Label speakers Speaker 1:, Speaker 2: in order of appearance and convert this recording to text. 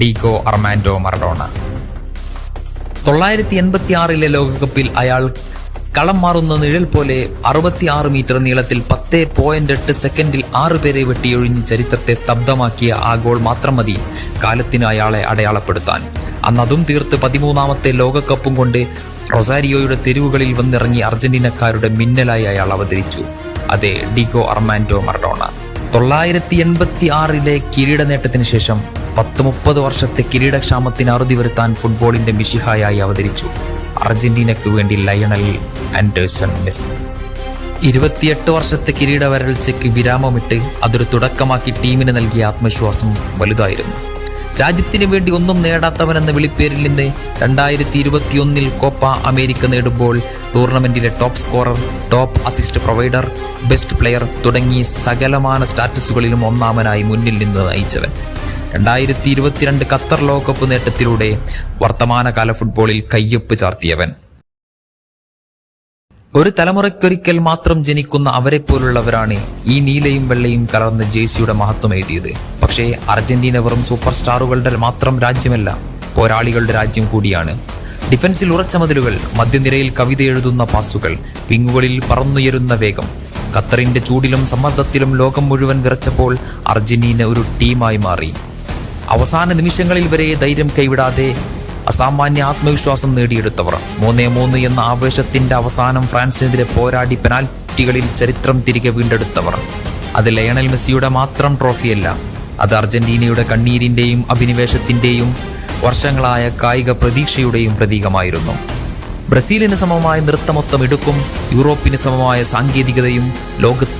Speaker 1: Diego Armando Maradona. 986 ലോകകപ്പിൽ അയാൾ കളം മാറുന്ന നിഴൽ പോലെ 66 മീറ്റർ നീളത്തിൽ 10.8 സെക്കൻഡിൽ 6 പേരെ വെട്ടിയൊഴിഞ്ഞ് ചരിത്രത്തെ സ്തബ്ധമാക്കിയ ആ ഗോൾ മാത്രം മതി കാലത്തിന് അയാളെ അടയാളപ്പെടുത്താൻ. അന്നതും തീർത്ത് 13ാമത്തെ ലോകകപ്പും കൊണ്ട് റൊസാരിയോയുടെ തെരുവുകളിൽ വന്നിറങ്ങി അർജന്റീനക്കാരുടെ മിന്നലായി അയാൾ അവതരിച്ചു. അതെ, ഡീഗോ അർമാൻഡോ മറഡോണ. 986 കിരീട നേട്ടത്തിന് ശേഷം 30 വർഷത്തെ കിരീടക്ഷാമത്തിന് അറുതി വരുത്താൻ ഫുട്ബോളിന്റെ മിശിഹായായി അവതരിച്ചു അർജന്റീനയ്ക്ക് വേണ്ടി ലയണൽ ആൻഡേഴ്സൺ മെസ്സി. 28 വർഷത്തെ കിരീട വരൾച്ചയ്ക്ക് വിരാമമിട്ട് അതൊരു തുടക്കമാക്കി ടീമിന് നൽകിയ ആത്മവിശ്വാസം വലുതായിരുന്നു. രാജ്യത്തിന് വേണ്ടി ഒന്നും നേടാത്തവനെന്ന വിളിപ്പേരിൽ നിന്ന് 2021 കോപ്പ അമേരിക്ക നേടുമ്പോൾ ടൂർണമെന്റിലെ top scorer, top assist provider, best player തുടങ്ങി സകലമാന സ്റ്റാറ്റസുകളിലും ഒന്നാമനായി മുന്നിൽ നിന്ന് നയിച്ചവൻ. 2022 ഖത്തർ ലോകകപ്പ് നേട്ടത്തിലൂടെ വർത്തമാനകാല ഫുട്ബോളിൽ കയ്യൊപ്പ് ചാർത്തിയവൻ. ഒരു തലമുറയ്ക്കൊരിക്കൽ മാത്രം ജനിക്കുന്ന അവരെ പോലുള്ളവരാണ് ഈ നീലയും വെള്ളയും കലർന്ന ജേഴ്സിയുടെ മഹത്വം എഴുതിയത്. പക്ഷേ അർജന്റീന വെറും സൂപ്പർ സ്റ്റാറുകളുടെ മാത്രം രാജ്യമല്ല, പോരാളികളുടെ രാജ്യം കൂടിയാണ്. ഡിഫൻസിൽ ഉറച്ച മതിലുകൾ, മധ്യനിരയിൽ കവിത എഴുതുന്ന പാസുകൾ, വിങ്ങുകളിൽ പറന്നുയരുന്ന വേഗം. ഖത്തറിന്റെ ചൂടിലും സമ്മർദ്ദത്തിലും ലോകം മുഴുവൻ വിറച്ചപ്പോൾ അർജന്റീന ഒരു ടീമായി മാറി. അവസാന നിമിഷങ്ങളിൽ വരെ ധൈര്യം കൈവിടാതെ അസാമാന്യ ആത്മവിശ്വാസം നേടിയെടുത്തവർ. 3-3 എന്ന ആവേശത്തിന്റെ അവസാനം ഫ്രാൻസിനെതിരെ പോരാടി പെനാൽറ്റികളിൽ ചരിത്രം തിരികെ വീണ്ടെടുത്തവർ. അത് ലയണൽ മെസ്സിയുടെ മാത്രം ട്രോഫിയല്ല, അത് അർജന്റീനയുടെ കണ്ണീരിന്റെയും അഭിനിവേശത്തിന്റെയും വർഷങ്ങളായ കായിക പ്രതീക്ഷയുടെയും പ്രതീകമായിരുന്നു. ബ്രസീലിന് സമമായ നൃത്തമൊത്തം എടുക്കും, യൂറോപ്പിന് സമമായ സാങ്കേതികതയും ലോകത്തിന്